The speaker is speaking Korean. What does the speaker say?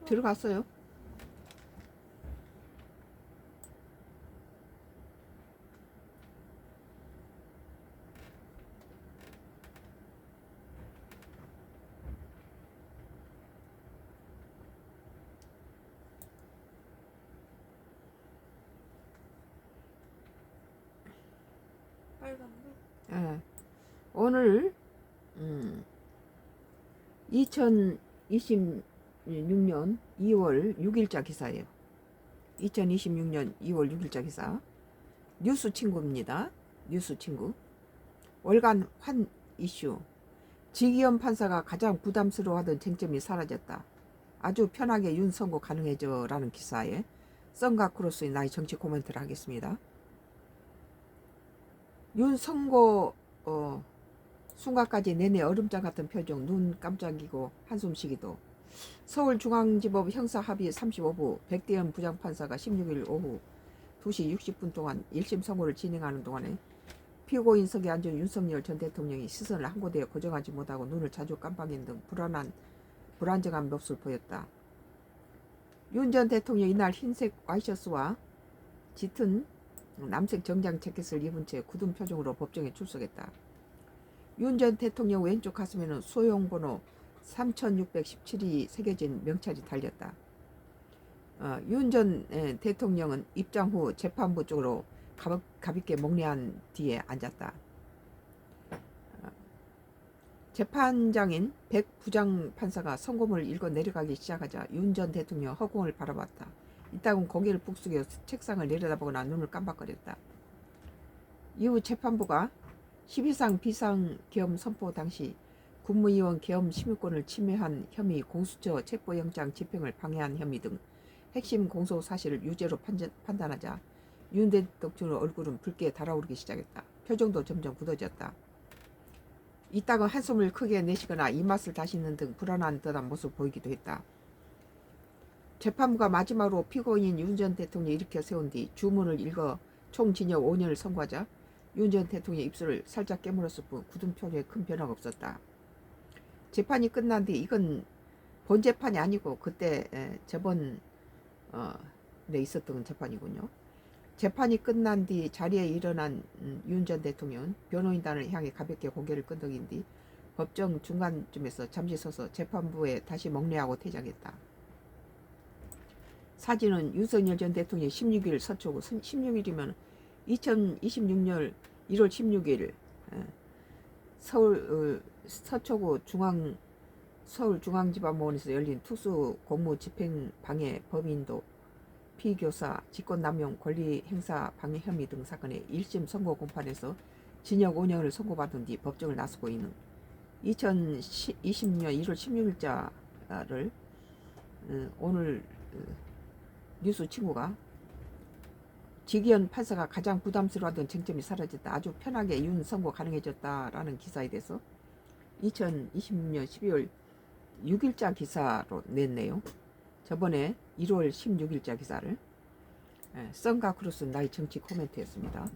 들어갔어요. 빨간데? 예. 오늘 2026년 2월 6일자 기사예요. 2026년 2월 6일자 기사. 뉴스 친구입니다. 뉴스 친구. 월간 환 이슈. 지기현 판사가 가장 부담스러워하던 쟁점이 사라졌다. 아주 편하게 윤 선고 가능해져 라는 기사에 썬과 크로스의 나의 정치 코멘트를 하겠습니다. 윤 선고 순간까지 내내 얼음장 같은 표정, 눈 깜짝이고 한숨 쉬기도. 서울중앙지법 형사합의 35부 백대현 부장판사가 16일 오후 2시 60분 동안 1심 선고를 진행하는 동안에 피고인석에 앉은 윤석열 전 대통령이 시선을 한 곳에 고정하지 못하고 눈을 자주 깜빡이는 등 불안정한 몹을 보였다. 윤 전 대통령 이날 흰색 와이셔츠와 짙은 남색 정장 재킷을 입은 채 굳은 표정으로 법정에 출석했다. 윤 전 대통령 왼쪽 가슴에는 소형번호 3617이 새겨진 명찰이 달렸다. 윤 전 대통령은 입장 후 재판부 쪽으로 가볍게 목례한 뒤에 앉았다. 재판장인 백 부장판사가 선고문을 읽어 내려가기 시작하자 윤 전 대통령 허공을 바라봤다. 이따금 고개를 북숙여 책상을 내려다보거나 눈을 깜박거렸다. 이후 재판부가 12상 비상계엄 선포 당시 국무위원 계엄 심의권을 침해한 혐의, 공수처 체포영장 집행을 방해한 혐의 등 핵심 공소 사실을 유죄로 판단하자 윤 대통령 얼굴은 붉게 달아오르기 시작했다. 표정도 점점 굳어졌다. 이따가 한숨을 크게 내쉬거나 입맛을 다시는 등 불안한 듯한 모습을 보이기도 했다. 재판부가 마지막으로 피고인 윤 전 대통령을 일으켜 세운 뒤 주문을 읽어 총 징역 5년을 선고하자 윤 전 대통령의 입술을 살짝 깨물었을 뿐 굳은 표정에 큰 변화가 없었다. 재판이 끝난 뒤 이건 본 재판이 아니고 그때 저번에 있었던 재판이군요. 재판이 끝난 뒤 자리에 일어난 윤 전 대통령은 변호인단을 향해 가볍게 고개를 끄덕인 뒤 법정 중간쯤에서 잠시 서서 재판부에 다시 목례하고 퇴장했다. 사진은 윤석열 전 대통령이 16일 서초구, 16일이면 2026년 1월 16일 서울 서초구 서울중앙지법원에서 열린 특수 공무 집행 방해 범인도 피교사 직권남용 권리행사 방해 혐의 등 사건의 1심 선고 공판에서 징역 5년을 선고받은 뒤 법정을 나서고 있는 2020년 1월 16일자를 오늘 뉴스 친구가 지기현 판사가 가장 부담스러워하던 쟁점이 사라졌다. 아주 편하게 윤 선고 가능해졌다라는 기사에 대해서 2020년 12월 6일자 기사로 냈네요. 저번에 1월 16일자 기사를 썬과 크로스 나의 정치 코멘트였습니다.